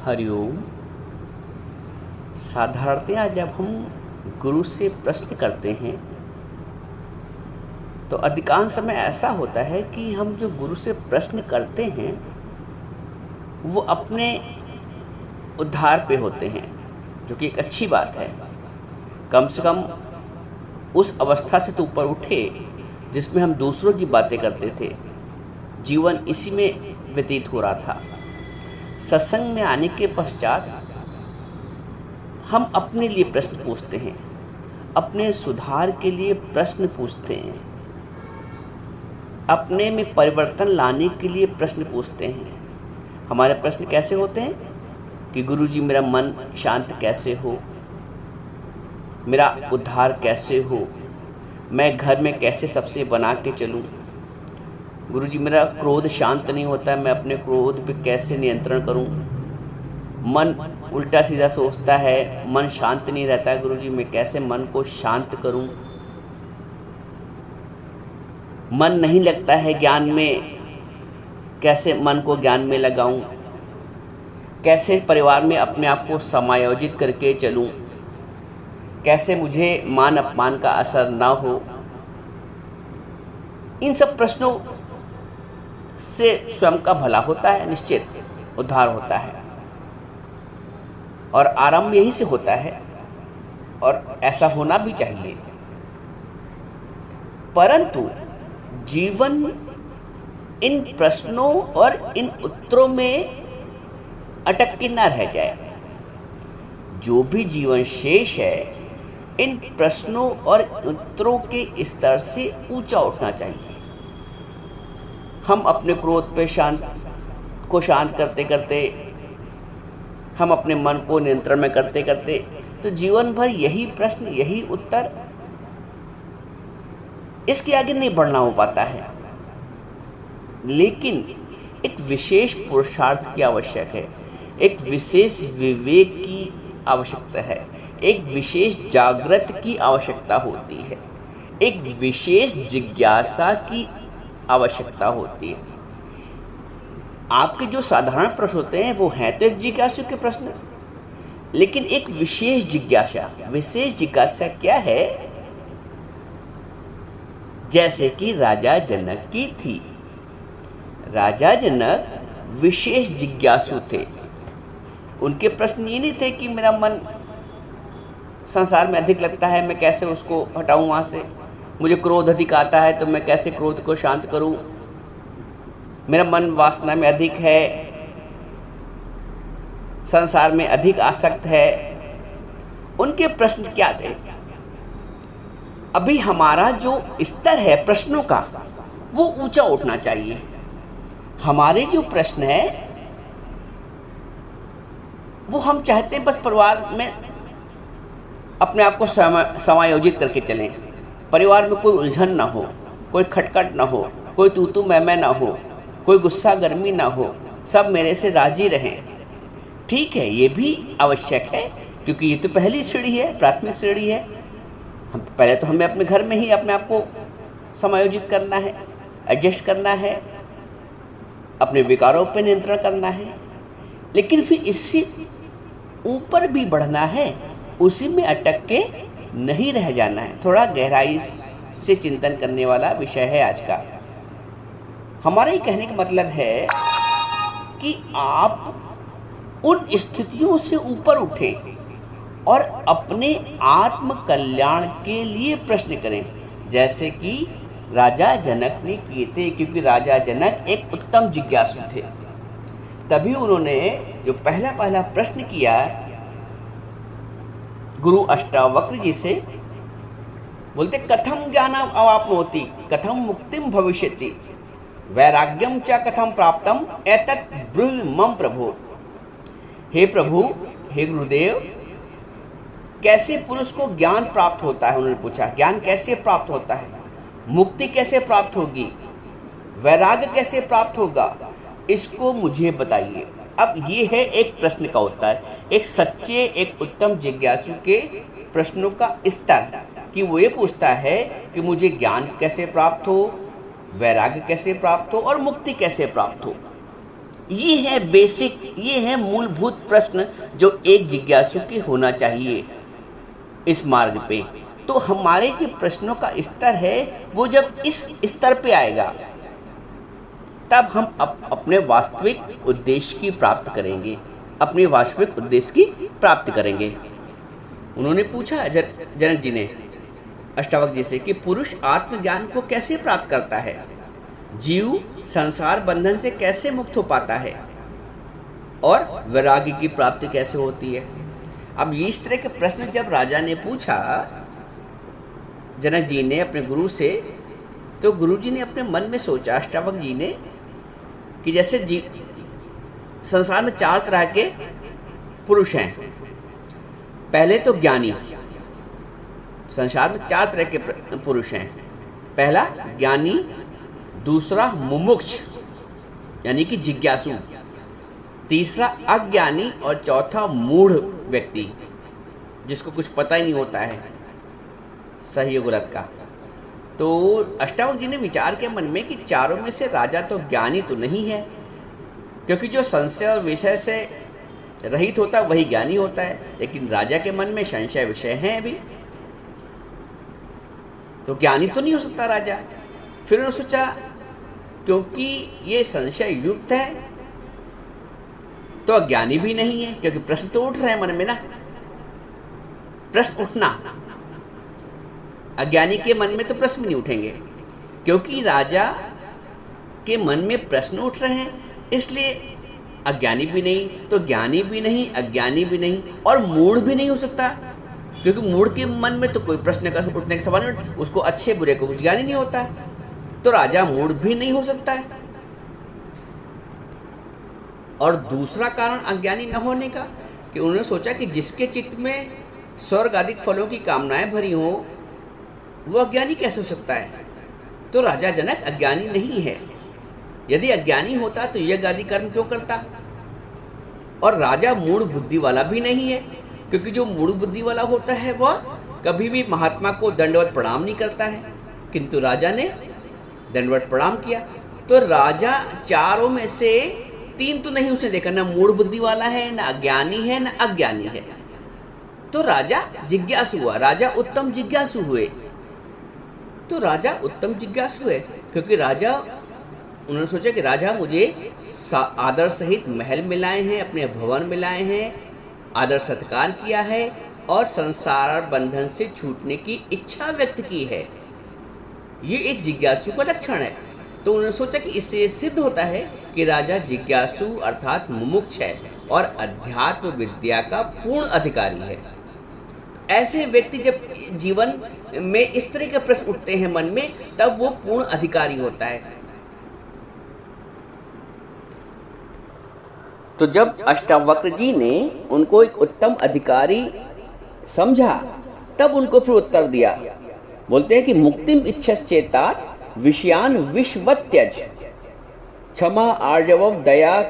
हरिओम। साधारणतया जब हम गुरु से प्रश्न करते हैं तो अधिकांश समय ऐसा होता है कि हम जो गुरु से प्रश्न करते हैं वो अपने उद्धार पे होते हैं, जो कि एक अच्छी बात है। कम से कम उस अवस्था से तो ऊपर उठे जिसमें हम दूसरों की बातें करते थे, जीवन इसी में व्यतीत हो रहा था। सत्संग में आने के पश्चात हम अपने लिए प्रश्न पूछते हैं, अपने सुधार के लिए प्रश्न पूछते हैं, अपने में परिवर्तन लाने के लिए प्रश्न पूछते हैं। हमारे प्रश्न कैसे होते हैं कि गुरुजी मेरा मन शांत कैसे हो, मेरा उद्धार कैसे हो, मैं घर में कैसे सबसे बना के चलूं, गुरुजी मेरा क्रोध शांत नहीं होता है, मैं अपने क्रोध पे कैसे नियंत्रण करूं, मन उल्टा सीधा सोचता है, मन शांत नहीं रहता है, गुरुजी मैं कैसे मन को शांत करूं, मन नहीं लगता है ज्ञान में, कैसे मन को ज्ञान में लगाऊं, कैसे परिवार में अपने आप को समायोजित करके चलूं, कैसे मुझे मान अपमान का असर ना हो। इन सब प्रश्नों से स्वयं का भला होता है, निश्चित उद्धार होता है और आरंभ यही से होता है और ऐसा होना भी चाहिए। परंतु जीवन इन प्रश्नों और इन उत्तरों में अटक के ना रह जाए। जो भी जीवन शेष है इन प्रश्नों और उत्तरों के स्तर से ऊंचा उठना चाहिए। हम अपने क्रोध पे शांत करते करते, हम अपने मन को नियंत्रण में करते करते तो जीवन भर यही प्रश्न, यही उत्तर, इसके आगे नहीं बढ़ना हो पाता है। लेकिन एक विशेष पुरुषार्थ की आवश्यक है, एक विशेष विवेक की आवश्यकता है, एक विशेष जागृत की आवश्यकता होती है, एक विशेष जिज्ञासा की आवश्यकता होती है। आपके जो साधारण प्रश्न होते हैं वो हैं तो एक जिज्ञासु के प्रश्न, लेकिन एक विशेष जिज्ञासा क्या है? जैसे कि राजा जनक की थी। राजा जनक विशेष जिज्ञासु थे। उनके प्रश्न ये नहीं थे कि मेरा मन संसार में अधिक लगता है, मैं कैसे उसको हटाऊं वहाँ से, मुझे क्रोध अधिक आता है तो मैं कैसे क्रोध को शांत करूं, मेरा मन वासना में अधिक है, संसार में अधिक आसक्त है। उनके प्रश्न क्या थे? अभी हमारा जो स्तर है प्रश्नों का वो ऊंचा उठना चाहिए। हमारे जो प्रश्न है वो हम चाहते हैं बस परिवार में अपने आप को समायोजित करके चलें, परिवार में कोई उलझन ना हो, कोई खटखट ना हो, कोई तू मैं ना हो, कोई गुस्सा गर्मी ना हो, सब मेरे से राजी रहें। ठीक है, ये भी आवश्यक है क्योंकि ये तो पहली सीढ़ी है, प्राथमिक सीढ़ी है। हम पहले तो हमें अपने घर में ही अपने आप को समायोजित करना है, एडजस्ट करना है, अपने विकारों पर नियंत्रण करना है, लेकिन फिर इससे ऊपर भी बढ़ना है, उसी में अटक के नहीं रह जाना है। थोड़ा गहराई से चिंतन करने वाला विषय है आज का। हमारा ये कहने का मतलब है कि आप उन स्थितियों से ऊपर उठें और अपने आत्म कल्याण के लिए प्रश्न करें, जैसे कि राजा जनक ने किए थे। क्योंकि राजा जनक एक उत्तम जिज्ञासु थे, तभी उन्होंने जो पहला प्रश्न किया गुरु अष्टावक्र जी से, बोलते कथम ज्ञानम अवाप्नोति, कथम मुक्तिम भविष्यति, वैराग्यम च कथम प्राप्तम एतत् ब्रूहि मम प्रभु। हे प्रभु, हे गुरुदेव, कैसे पुरुष को ज्ञान प्राप्त होता है? उन्होंने पूछा, ज्ञान कैसे प्राप्त होता है, मुक्ति कैसे प्राप्त होगी, वैराग्य कैसे प्राप्त होगा, इसको मुझे बताइए। अब ये है एक प्रश्न का उत्तर, एक सच्चे, एक उत्तम जिज्ञासु के प्रश्नों का स्तर, कि वो ये पूछता है कि मुझे ज्ञान कैसे प्राप्त हो, वैराग्य कैसे प्राप्त हो और मुक्ति कैसे प्राप्त हो। ये है बेसिक, ये है मूलभूत प्रश्न जो एक जिज्ञासु के होना चाहिए इस मार्ग पे। तो हमारे जो प्रश्नों का स्तर है वो जब इस स्तर पे आएगा तब हम अपने वास्तविक उद्देश्य की प्राप्त करेंगे, अपने वास्तविक उद्देश्य की प्राप्ति करेंगे। उन्होंने पूछा जनक जी ने अष्टावक्र जी से कि पुरुष आत्मज्ञान को कैसे प्राप्त करता है, जीव संसार बंधन से कैसे मुक्त हो पाता है और वैराग्य की प्राप्ति कैसे होती है। अब ये इस तरह के प्रश्न जब राजा ने पूछा जनक जी ने अपने गुरु से, तो गुरु जी ने अपने मन में सोचा, अष्टावक्र जी ने, कि जैसे संसार में 4 तरह के पुरुष हैं। पहले तो ज्ञानी, संसार में 4 तरह के पुरुष हैं। पहला ज्ञानी, दूसरा मुमुक्ष यानी कि जिज्ञासु, तीसरा अज्ञानी और चौथा मूढ़ व्यक्ति जिसको कुछ पता ही नहीं होता है सही और गलत का। तो अष्टावक्र जी ने विचार किया मन में कि चारों में से राजा तो ज्ञानी तो नहीं है, क्योंकि जो संशय और विषय से रहित होता है वही ज्ञानी होता है, लेकिन राजा के मन में संशय विषय हैं अभी, तो ज्ञानी तो नहीं हो सकता राजा। फिर उन्होंने सोचा क्योंकि ये संशय युक्त है तो अज्ञानी भी नहीं है, क्योंकि प्रश्न तो उठ रहे हैं मन में ना, प्रश्न उठना, अज्ञानी के मन में तो प्रश्न नहीं उठेंगे, क्योंकि राजा के मन में प्रश्न उठ रहे हैं, इसलिए अज्ञानी भी नहीं तो ज्ञानी भी नहीं, अज्ञानी भी नहीं और मूढ़ भी नहीं हो सकता, क्योंकि मूढ़ के मन में तो कोई प्रश्न का उठने का सवाल नहीं, उसको अच्छे बुरे को कुछ ज्ञान ही नहीं होता है, तो राजा मूढ़ भी नहीं हो सकता है। और दूसरा कारण अज्ञानी न होने का कि उन्होंने सोचा कि जिसके चित्त में स्वर्ग आदि फलों की कामनाएं भरी हो वो अज्ञानी कैसे हो सकता है। तो राजा जनक अज्ञानी नहीं है, यदि अज्ञानी होता तो यज्ञ आदि कर्म क्यों करता। और राजा मूढ़ बुद्धि वाला भी नहीं है, क्योंकि जो मूढ़ बुद्धि वाला होता है वह कभी भी महात्मा को दंडवत प्रणाम नहीं करता है, किंतु राजा ने दंडवत प्रणाम किया। तो राजा चारों में से 3 तो नहीं उसने देखा, ना मूढ़ बुद्धि वाला है, ना अज्ञानी है, ना अज्ञानी है, तो राजा जिज्ञासु हुआ, राजा उत्तम जिज्ञासु हुए। तो राजा उत्तम जिज्ञासु है क्योंकि राजा, उन्होंने सोचा कि राजा मुझे आदर सहित महल मिलाए हैं, अपने भवन मिलाए हैं, आदर सत्कार किया है और संसार बंधन से छूटने की इच्छा व्यक्त की है, ये एक जिज्ञासु का लक्षण है। तो उन्होंने सोचा कि इससे सिद्ध होता है कि राजा जिज्ञासु अर्थात मुमुक्ष है और अध्यात्म विद्या का पूर्ण अधिकारी है। ऐसे व्यक्ति जब जीवन में इस तरह के प्रश्न उठते हैं मन में, तब वो पूर्ण अधिकारी होता है। तो जब अष्टावक्र जी ने उनको एक उत्तम अधिकारी समझा, तब उनको फिर उत्तर दिया। बोलते हैं कि मुक्तिम इच्छश्चेतात विषयान विषवत त्यज, क्षमा आर्जवम दया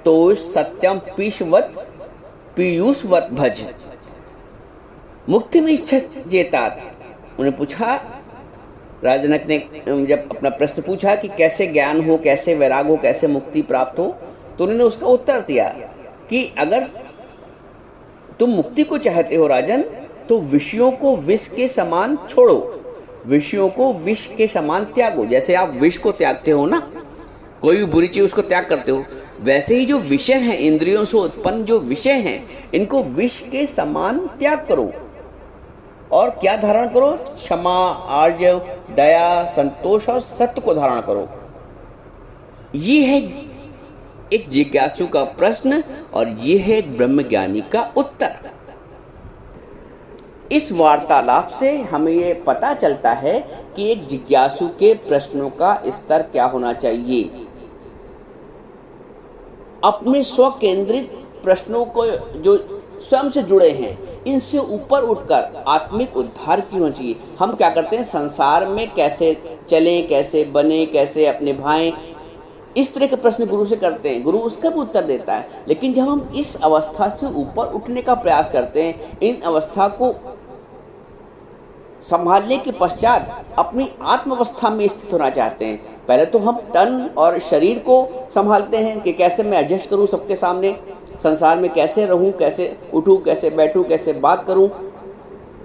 तोष सत्यम पीयूषवत पीयूषवत भज। मुक्ति में इच्छा चेतात, उन्हें पूछा, राजनक ने जब अपना प्रश्न पूछा कि कैसे ज्ञान हो, कैसे वैराग हो, कैसे मुक्ति प्राप्त हो, तो उन्होंने उसका उत्तर दिया कि अगर तुम मुक्ति को चाहते हो राजन, तो विषयों को विष के समान छोड़ो, विषयों को विष के समान त्यागो। जैसे आप विष को त्यागते हो ना, कोई भी बुरी चीज उसको त्याग करते हो, वैसे ही जो विषय हैं, इंद्रियों से उत्पन्न जो विषय हैं, इनको विष के समान त्याग करो और क्या धारण करो, क्षमा आर्जव दया संतोष और सत्य को धारण करो। ये है एक जिज्ञासु का प्रश्न और ये है एक ब्रह्मज्ञानी का उत्तर। इस वार्तालाप से हमें ये पता चलता है कि एक जिज्ञासु के प्रश्नों का स्तर क्या होना चाहिए। अपने स्व केंद्रित प्रश्नों को जो स्वयं से जुड़े हैं, इनसे ऊपर उठकर आत्मिक उद्धार की होना चाहिए। हम क्या करते हैं, संसार में कैसे चलें, कैसे बने, कैसे अपने भाएं, इस तरह के प्रश्न गुरु से करते हैं, गुरु उसका भी उत्तर देता है। लेकिन जब हम इस अवस्था से ऊपर उठने का प्रयास करते हैं, इन अवस्था को संभालने के पश्चात अपनी आत्मावस्था में स्थित होना चाहते हैं। पहले तो हम तन और शरीर को संभालते हैं कि कैसे मैं एडजस्ट करूं सबके सामने, संसार में कैसे रहूं, कैसे उठूं, कैसे बैठूं, कैसे बात करूं,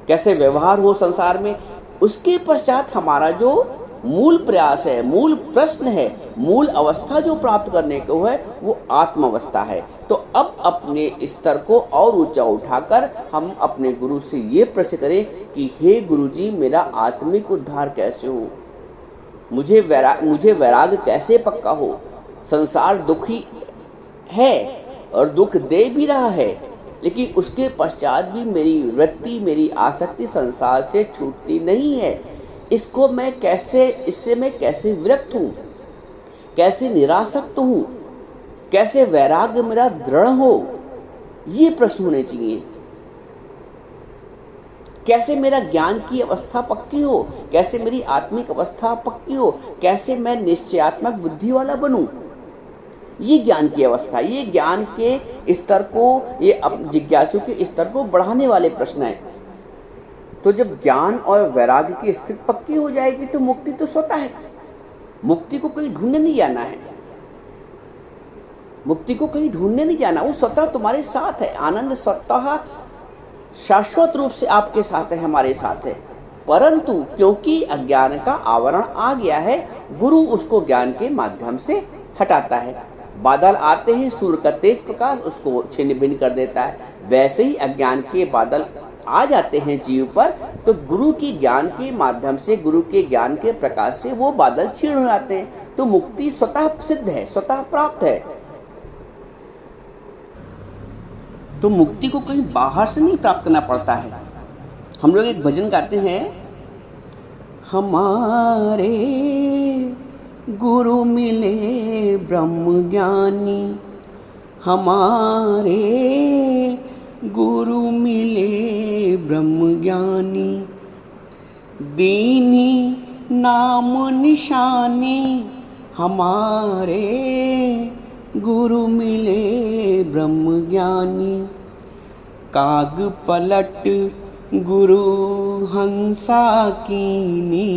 कैसे व्यवहार हो संसार में। उसके पश्चात हमारा जो मूल प्रयास है, मूल प्रश्न है, मूल अवस्था जो प्राप्त करने को है वो आत्मावस्था है। तो अब अपने स्तर को और ऊंचा उठाकर हम अपने गुरु से ये प्रश्न करें कि हे गुरुजी, मेरा आत्मिक उद्धार कैसे हो, मुझे वैराग कैसे पक्का हो। संसार दुखी है और दुख दे भी रहा है, लेकिन उसके पश्चात भी मेरी वृत्ति, मेरी आसक्ति संसार से छूटती नहीं है। इसको मैं कैसे, इससे मैं कैसे विरक्त हूँ, कैसे निरासक्त हूँ, कैसे वैराग्य मेरा दृढ़ हो, ये प्रश्न होने चाहिए। कैसे मेरा ज्ञान की अवस्था पक्की हो, कैसे मेरी आत्मिक अवस्था पक्की हो, कैसे मैं निश्चयात्मक बुद्धि वाला बनूं। ये ज्ञान की अवस्था, ये ज्ञान के स्तर को, ये जिज्ञासु के स्तर को बढ़ाने वाले प्रश्न हैं। तो जब ज्ञान और वैराग्य की स्थिति पक्की हो जाएगी तो मुक्ति तो स्वतः है। मुक्ति को कहीं ढूंढने नहीं जाना है, मुक्ति को कहीं ढूंढने नहीं जाना, वो स्वतः तुम्हारे साथ है। आनंद स्वतः शाश्वत रूप से आपके साथ है, हमारे साथ है। परंतु क्योंकि अज्ञान का आवरण आ गया है, गुरु उसको ज्ञान के माध्यम से हटाता है। बादल आते हैं, सूर्य का तेज प्रकाश उसको छिन्न भिन्न कर देता है। वैसे ही अज्ञान के बादल आ जाते हैं जीव पर, तो गुरु की ज्ञान के माध्यम से, गुरु के ज्ञान के प्रकाश से वो बादल क्षीण हो जाते हैं। तो मुक्ति स्वतः सिद्ध है, स्वतः प्राप्त है। तो मुक्ति को कहीं बाहर से नहीं प्राप्त करना पड़ता है। हम लोग एक भजन गाते हैं, हमारे गुरु मिले ब्रह्म ज्ञानी, हमारे गुरु मिले ब्रह्म ज्ञानी, दीनी नाम निशानी, हमारे गुरु मिले ब्रह्म ज्ञानी। काग पलट गुरु हंसा कीनी,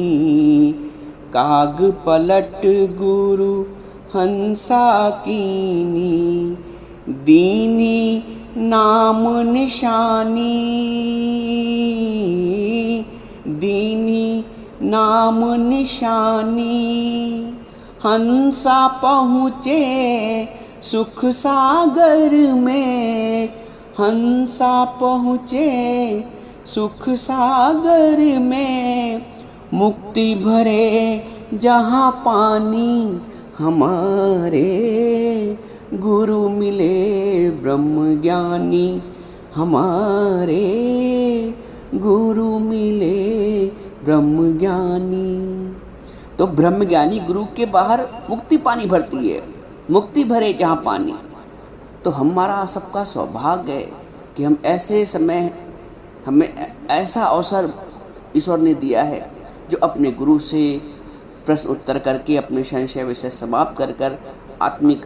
काग पलट गुरु हंसा कीनी, दीनी नाम निशानी, दीनी नाम निशानी। हंसा पहुँचे सुख सागर में, हंसा पहुँचे सुख सागर में, मुक्ति भरे जहाँ पानी, हमारे गुरु मिले ब्रह्म ज्ञानी, हमारे गुरु मिले ब्रह्म ज्ञानी। तो ब्रह्म ज्ञानी गुरु के बाहर मुक्ति पानी भरती है, मुक्ति भरे जहाँ पानी। तो हमारा सबका सौभाग्य है कि हम ऐसे समय, हमें ऐसा अवसर ईश्वर ने दिया है जो अपने गुरु से प्रश्न उत्तर करके, अपने संशय विषय समाप्त कर आत्मिक